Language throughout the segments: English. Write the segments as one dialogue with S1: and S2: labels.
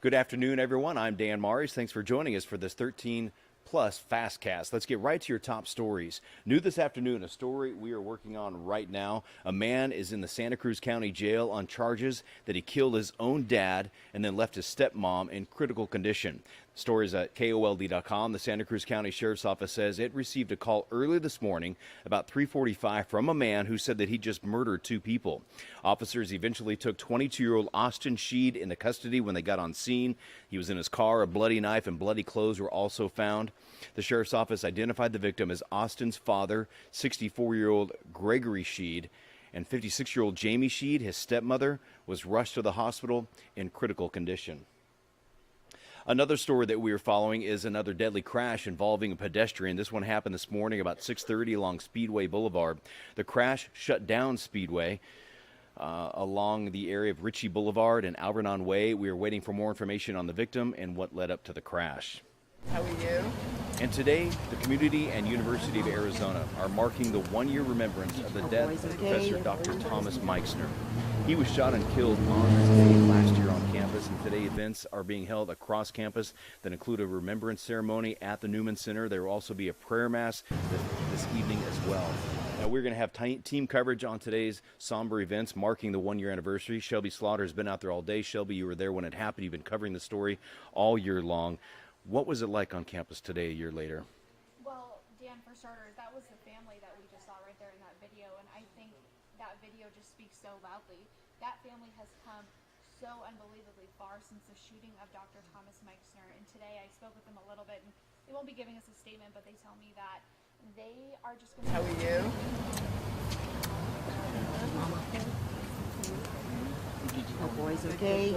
S1: Good afternoon, everyone. I'm Dan Morris. Thanks for joining us for this 13 plus FastCast. Let's get right to your top stories. New this afternoon, a story we are working on right now. A man is in the Santa Cruz County Jail on charges that he killed his own dad and then left his stepmom in critical condition. Stories at KOLD.com. The Santa Cruz County Sheriff's Office says it received a call early this morning about 3:45 from a man who said that he just murdered two people. Officers eventually took 22-year-old Austin Sheed into custody when they got on scene. He was in his car. A bloody knife and bloody clothes were also found. The Sheriff's Office identified the victim as Austin's father, 64-year-old Gregory Sheed, and 56-year-old Jamie Sheed. His stepmother was rushed to the hospital in critical condition. Another story that we are following is another deadly crash involving a pedestrian. This one happened this morning about 6:30 along Speedway Boulevard. The crash shut down Speedway along the area of Ritchie Boulevard and Alvernon Way. We are waiting for more information on the victim and what led up to the crash.
S2: How are you?
S1: And today, the community and University of Arizona are marking the one-year remembrance of the death of Professor Dr. Thomas Meixner. He was shot and killed on this day last year on campus, and today events are being held across campus that include a remembrance ceremony at the Newman Center. There will also be a prayer mass this evening as well. Now, we're going to have team coverage on today's somber events marking the one-year anniversary. Shelby Slaughter has been out there all day. Shelby, you were there when it happened. You've been covering the story all year long. What was it like on campus today, a year later?
S3: Well, Dan, for starters, that was the family that we just saw right there in that video, and I think that video just speaks so loudly. That family has come so unbelievably far since the shooting of Dr. Thomas Meixner, and today I spoke with them a little bit, and they won't be giving us a statement, but they tell me that they are just going to...
S2: How are you?
S4: The boys okay?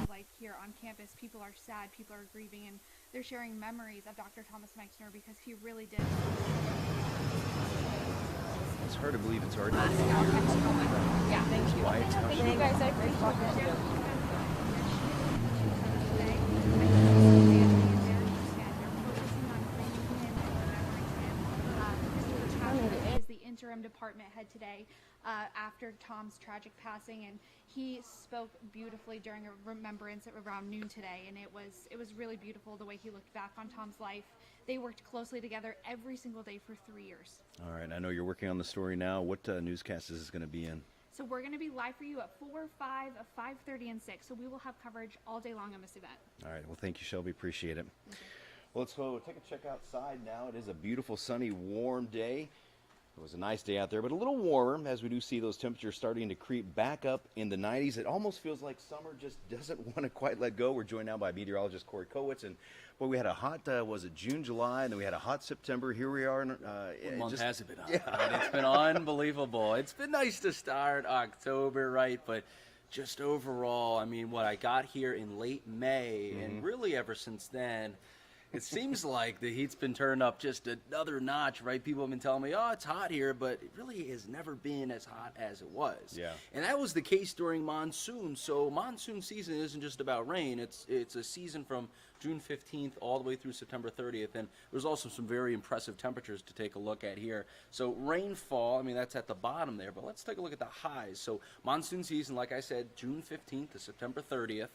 S3: Like here on campus, people are sad, people are grieving, and they're sharing memories of Dr. Thomas Meixner because he really did.
S1: It's hard to believe it's already.
S3: Yeah, thank you.
S1: Why it's
S3: Thank you guys. I appreciate it. Is the interim department head today after Tom's tragic passing, and he spoke beautifully during a remembrance at around noon today, and it was really beautiful the way he looked back on Tom's life. They worked closely together every single day for 3 years.
S1: All right, I know you're working on the story now. What newscast is this going to be in?
S3: So we're going to be live for you at 4, 5, 5:30, and 6. So we will have coverage all day long on this event.
S1: All right, well, thank you, Shelby. Appreciate it. Well, let's go take a check outside now. It is a beautiful, sunny, warm day. It was a nice day out there, but a little warmer as we do see those temperatures starting to creep back up in the 90s. It almost feels like summer just doesn't want to quite let go. We're joined now by meteorologist Corey Kowitz, and we had a hot, was it June, July, and then we had a hot September. Here we are.
S5: What month has it been on? Yeah. It's been unbelievable. It's been nice to start October, right? But just overall, I mean, I got here in late May, and really ever since then, it seems like the heat's been turned up just another notch, right? People have been telling me, oh, it's hot here, but it really has never been as hot as it was.
S1: Yeah. And
S5: that was the case during monsoon. So monsoon season isn't just about rain. It's a season from June 15th all the way through September 30th. And there's also some very impressive temperatures to take a look at here. So rainfall, I mean, that's at the bottom there, but let's take a look at the highs. So monsoon season, like I said, June 15th to September 30th.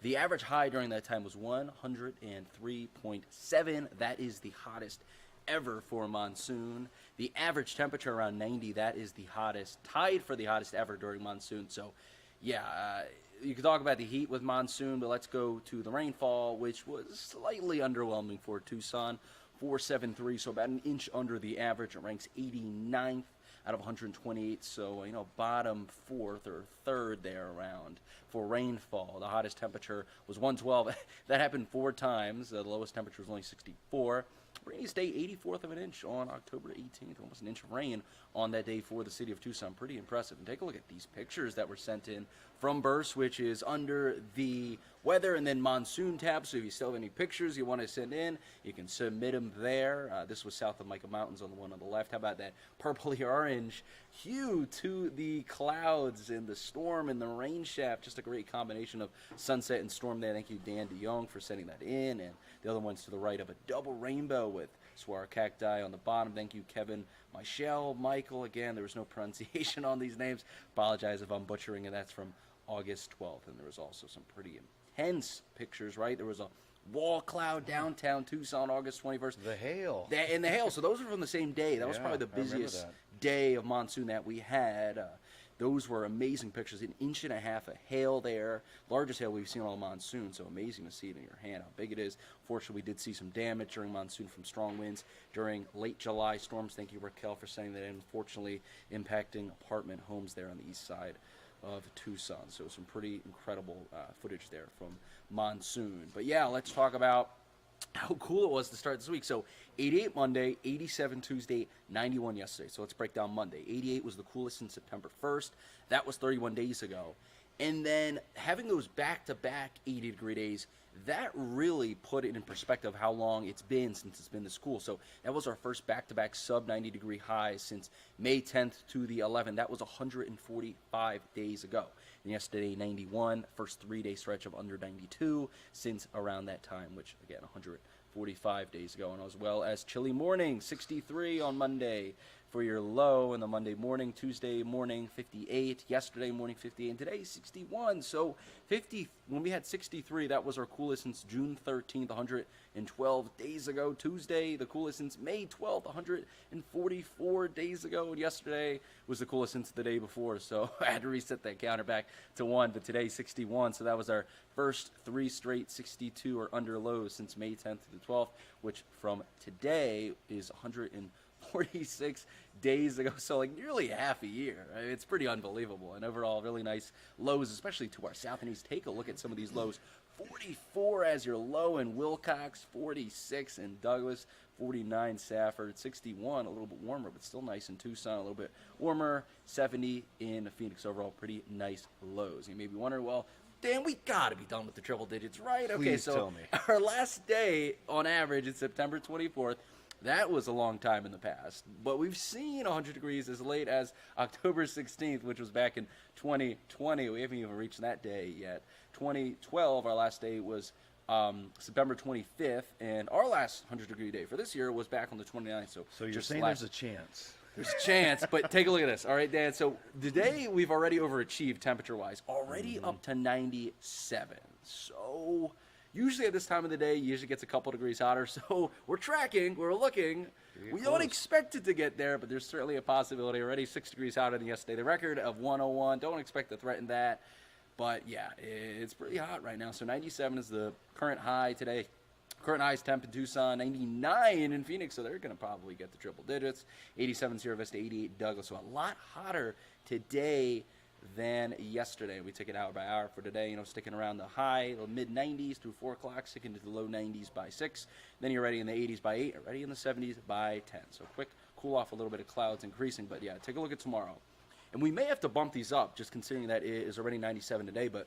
S5: The average high during that time was 103.7. That is the hottest ever for a monsoon. The average temperature around 90. That is the hottest, tied for the hottest ever during monsoon. So, yeah, you could talk about the heat with monsoon, but let's go to the rainfall, which was slightly underwhelming for Tucson, 473, so about an inch under the average. It ranks 89th out of 128, so, bottom fourth or third there around for rainfall. The hottest temperature was 112. That happened 4 times. The lowest temperature was only 64. Rainy State, 84th of an inch on October 18th. Almost an inch of rain on that day for the city of Tucson. Pretty impressive. And take a look at these pictures that were sent in from Burst, which is under the weather and then monsoon tab. So if you still have any pictures you want to send in, you can submit them there. This was south of Micah Mountains on the one on the left. How about that purpley orange hue to the clouds and the storm and the rain shaft? Just a great combination of sunset and storm there. Thank you, Dan DeYoung, for sending that in. And the other one's to the right of a double rainbow with saguaro cacti on the bottom. Thank you, Kevin, Michelle, Michael. Again, there was no pronunciation on these names. Apologize if I'm butchering it. That's from August 12th. And there was also some pretty intense pictures, right? There was a wall cloud downtown Tucson, August 21st.
S1: The hail.
S5: And the hail. So those were from the same day. That was
S1: Yeah,
S5: probably the
S1: I remember
S5: busiest
S1: that.
S5: day of monsoon that we had. Those were amazing pictures. 1.5 inches of hail there. Largest hail we've seen all monsoon, so amazing to see it in your hand how big it is. Fortunately, we did see some damage during monsoon from strong winds during late July storms. Thank you, Raquel, for saying that. Unfortunately, impacting apartment homes there on the east side of Tucson. So some pretty incredible footage there from monsoon. But yeah, let's talk about how cool it was to start this week. So 88 Monday, 87 Tuesday, 91 yesterday. So let's break down Monday. 88 was the coolest since September 1st. That was 31 days ago. And then having those back-to-back 80-degree days, that really put it in perspective how long it's been since it's been this cool. So that was our first back-to-back sub-90-degree highs since May 10th to the 11th. That was 145 days ago. And yesterday, 91, first 3-day stretch of under 92 since around that time, which, again, 145 days ago. And as well as chilly morning, 63 on Monday for your low, and the Monday morning, Tuesday morning, 58, yesterday morning, 58, and today, 61. So 50, when we had 63, that was our coolest since June 13th, 112 days ago. Tuesday, the coolest since May 12th, 144 days ago. And yesterday was the coolest since the day before. So I had to reset that counter back to 1, but today, 61. So that was our first 3 straight 62 or under lows since May 10th to the 12th, which from today is 146 days ago, so like nearly half a year. I mean, it's pretty unbelievable. And overall, really nice lows, especially to our south and east. Take a look at some of these lows. 44 as your low in Wilcox, 46 in Douglas, 49 Safford, 61, a little bit warmer, but still nice in Tucson, a little bit warmer, 70 in Phoenix. Overall, pretty nice lows. You may be wondering, well, Dan, we got to be done with the triple digits, right? Okay,
S1: Please
S5: so
S1: tell me.
S5: Our last day on average is September 24th. That was a long time in the past, but we've seen 100 degrees as late as October 16th, which was back in 2020. We haven't even reached that day yet. 2012, our last day was September 25th, and our last 100-degree day for this year was back on the 29th. So
S1: So you're
S5: just
S1: saying there's a chance.
S5: there's a chance, but take a look at this. All right, Dan. So today we've already overachieved temperature-wise, already up to 97. So usually at this time of the day, usually gets a couple degrees hotter. So we're tracking, we're looking. We don't expect it to get there, but there's certainly a possibility. Already 6 degrees hotter than yesterday. The record of 101. Don't expect to threaten that. But yeah, it's pretty hot right now. So 97 is the current high today. Current highs temp in Tucson, 99 in Phoenix, so they're going to probably get the triple digits. 87 Sierra Vista, 88 Douglas, so a lot hotter today than yesterday. We took it hour by hour for today, sticking around the high, the mid-90s through 4 o'clock, sticking to the low 90s by 6. Then you're already in the 80s by 8, already in the 70s by 10. So quick cool off, a little bit of clouds increasing, but yeah, take a look at tomorrow. And we may have to bump these up, just considering that it is already 97 today, but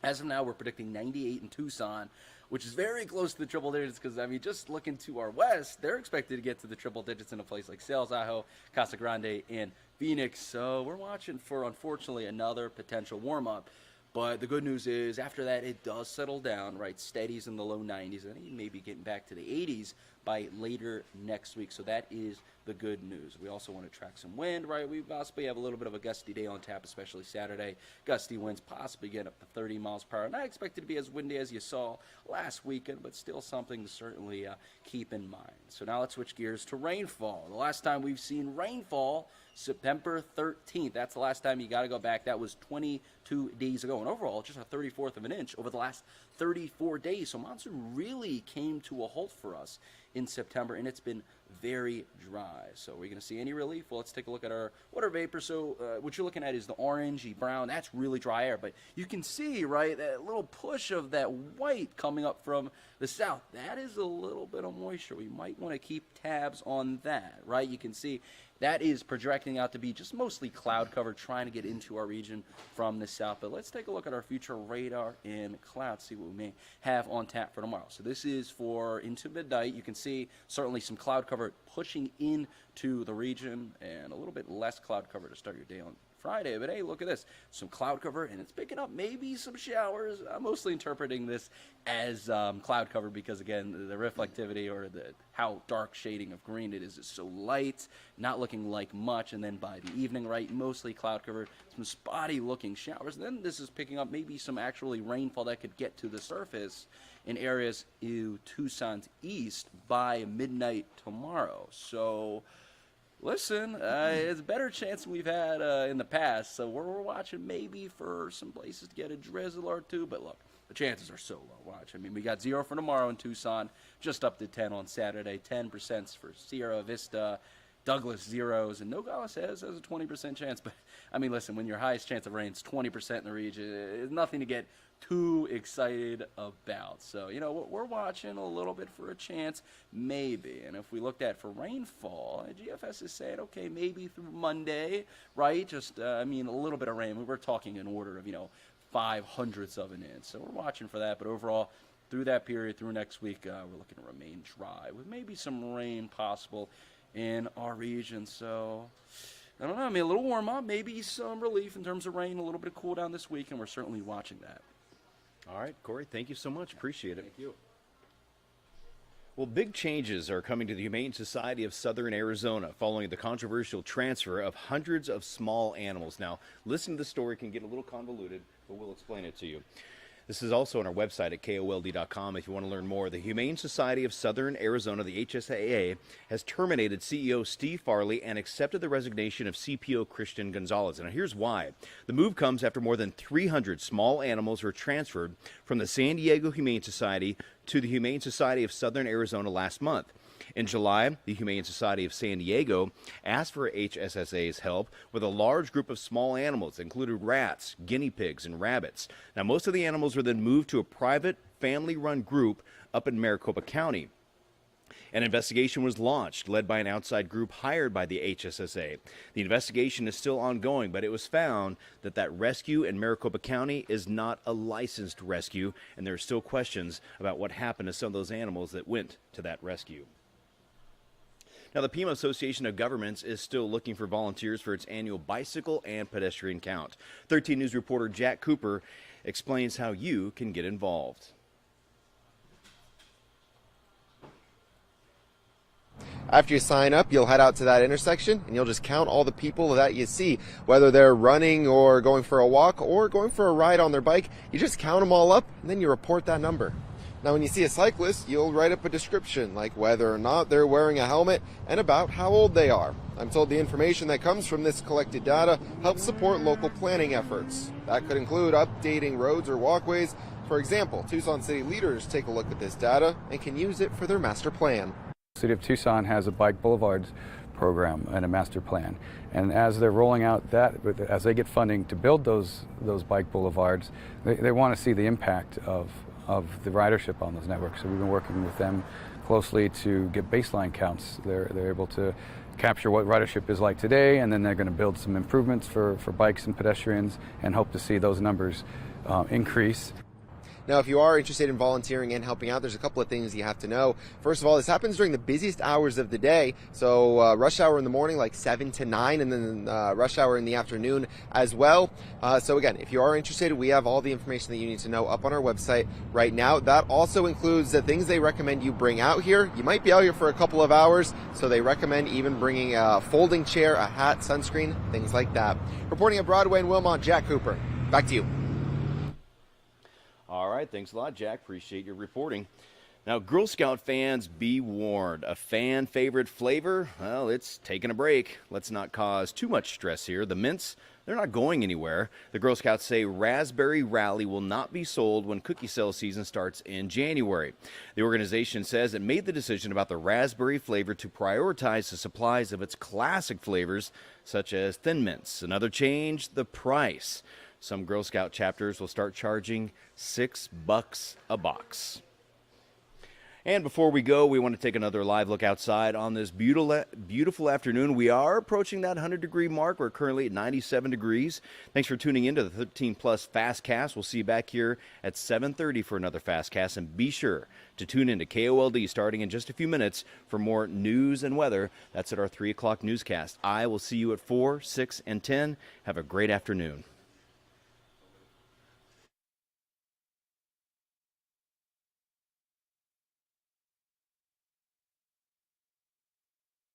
S5: as of now, we're predicting 98 in Tucson, which is very close to the triple digits because, just looking to our west, they're expected to get to the triple digits in a place like Sales, Ajo, Casa Grande, and Phoenix. So we're watching for, unfortunately, another potential warm-up. But the good news is, after that, it does settle down, right? Steadies in the low 90s, and you may be getting back to the 80s by later next week. So that is the good news. We also want to track some wind, right? We possibly have a little bit of a gusty day on tap, especially Saturday. Gusty winds possibly get up to 30 miles per hour. Not expected to be as windy as you saw last weekend, but still something to certainly keep in mind. So now let's switch gears to rainfall. The last time we've seen rainfall, September 13th. That's the last time you got to go back. That was 22 days ago. And overall, just a 34th of an inch over the last 34 days. So monsoon really came to a halt for us in September, and it's been very dry. So are we going to see any relief? Well, let's take a look at our water vapor. So what you're looking at is the orangey brown. That's really dry air. But you can see, right, that little push of that white coming up from the south. That is a little bit of moisture. We might want to keep tabs on that, right? You can see that is projecting out to be just mostly cloud cover, trying to get into our region from the south. But let's take a look at our future radar and clouds, see what we may have on tap for tomorrow. So this is for into midnight. You can see certainly some cloud cover pushing in to the region, and a little bit less cloud cover to start your day on Friday. But hey, look at this. Some cloud cover, and it's picking up maybe some showers. I'm mostly interpreting this as cloud cover because, again, the reflectivity or how dark shading of green it is so light, not looking like much. And then by the evening, right, mostly cloud cover, some spotty looking showers. And then this is picking up maybe some actually rainfall that could get to the surface in areas to Tucson's east by midnight tomorrow. So listen, it's a better chance than we've had in the past, so we're watching maybe for some places to get a drizzle or two, but look, the chances are so low. Watch. I mean, we got 0 for tomorrow in Tucson, just up to 10 on Saturday, 10% for Sierra Vista, Douglas zeros, and Nogales has a 20% chance. But, I mean, listen, when your highest chance of rain is 20% in the region, it's nothing to get too excited about. So, you know, we're watching a little bit for a chance, maybe. And if we looked at for rainfall, GFS is saying, okay, maybe through Monday, right? Just, I mean, a little bit of rain. We're talking in order of, 0.05 of an inch. So we're watching for that. But overall, through that period, through next week, we're looking to remain dry with maybe some rain possible in our region. So I don't know. I mean, a little warm up, maybe some relief in terms of rain, a little bit of cool down this week, and we're certainly watching that.
S1: All right, Corey, thank you so much. Appreciate it.
S5: Thank you.
S1: Well, big changes are coming to the Humane Society of Southern Arizona following the controversial transfer of hundreds of small animals. Now, listen to the story, can get a little convoluted, but we'll explain it to you. This is also on our website at KOLD.com if you want to learn more. The Humane Society of Southern Arizona, the HSAA, has terminated CEO Steve Farley and accepted the resignation of CPO Christian Gonzalez. Now, here's why. The move comes after more than 300 small animals were transferred from the San Diego Humane Society to the Humane Society of Southern Arizona last month. In July, the Humane Society of San Diego asked for HSSA's help with a large group of small animals that included rats, guinea pigs, and rabbits. Now, most of the animals were then moved to a private, family-run group up in Maricopa County. An investigation was launched, led by an outside group hired by the HSSA. The investigation is still ongoing, but it was found that that rescue in Maricopa County is not a licensed rescue, and there are still questions about what happened to some of those animals that went to that rescue. Now, the Pima Association of Governments is still looking for volunteers for its annual bicycle and pedestrian count. 13 News reporter Jack Cooper explains how you can get involved.
S2: After you sign up, you'll head out to that intersection and you'll just count all the people that you see, whether they're running or going for a walk or going for a ride on their bike. You just count them all up and then you report that number. Now, when you see a cyclist, you'll write up a description, like whether or not they're wearing a helmet and about how old they are. I'm told the information that comes from this collected data helps support local planning efforts. That could include updating roads or walkways. For example, Tucson city leaders take a look at this data and can use it for their master plan.
S6: The City of Tucson has a bike boulevards program and a master plan. And as they're rolling out that, as they get funding to build those bike boulevards, they want to see the impact of the ridership on those networks. So we've been working with them closely to get baseline counts. They're able to capture what ridership is like today, and then they're going to build some improvements for bikes and pedestrians and hope to see those numbers increase.
S2: Now, if you are interested in volunteering and helping out, there's a couple of things you have to know. First of all, this happens during the busiest hours of the day. So rush hour in the morning, like 7 to 9, and then rush hour in the afternoon as well. So again, if you are interested, we have all the information that you need to know up on our website right now. That also includes the things they recommend you bring out here. You might be out here for a couple of hours, so they recommend even bringing a folding chair, a hat, sunscreen, things like that. Reporting at Broadway and Wilmot, Jack Cooper. Back to you.
S1: All right, thanks a lot, Jack. Appreciate your reporting. Now, Girl Scout fans, be warned. A fan favorite flavor, well, it's taking a break. Let's not cause too much stress here. The mints, they're not going anywhere. The Girl Scouts say Raspberry Rally will not be sold when cookie sale season starts in January. The organization says it made the decision about the raspberry flavor to prioritize the supplies of its classic flavors, such as Thin Mints. Another change, the price. Some Girl Scout chapters will start charging $6 a box. And before we go, we want to take another live look outside on this beautiful afternoon. We are approaching that 100-degree mark. We're currently at 97 degrees. Thanks for tuning in to the 13 Plus FastCast. We'll see you back here at 7:30 for another FastCast. And be sure to tune in to KOLD starting in just a few minutes for more news and weather. That's at our 3 o'clock newscast. I will see you at 4, 6, and 10. Have a great afternoon.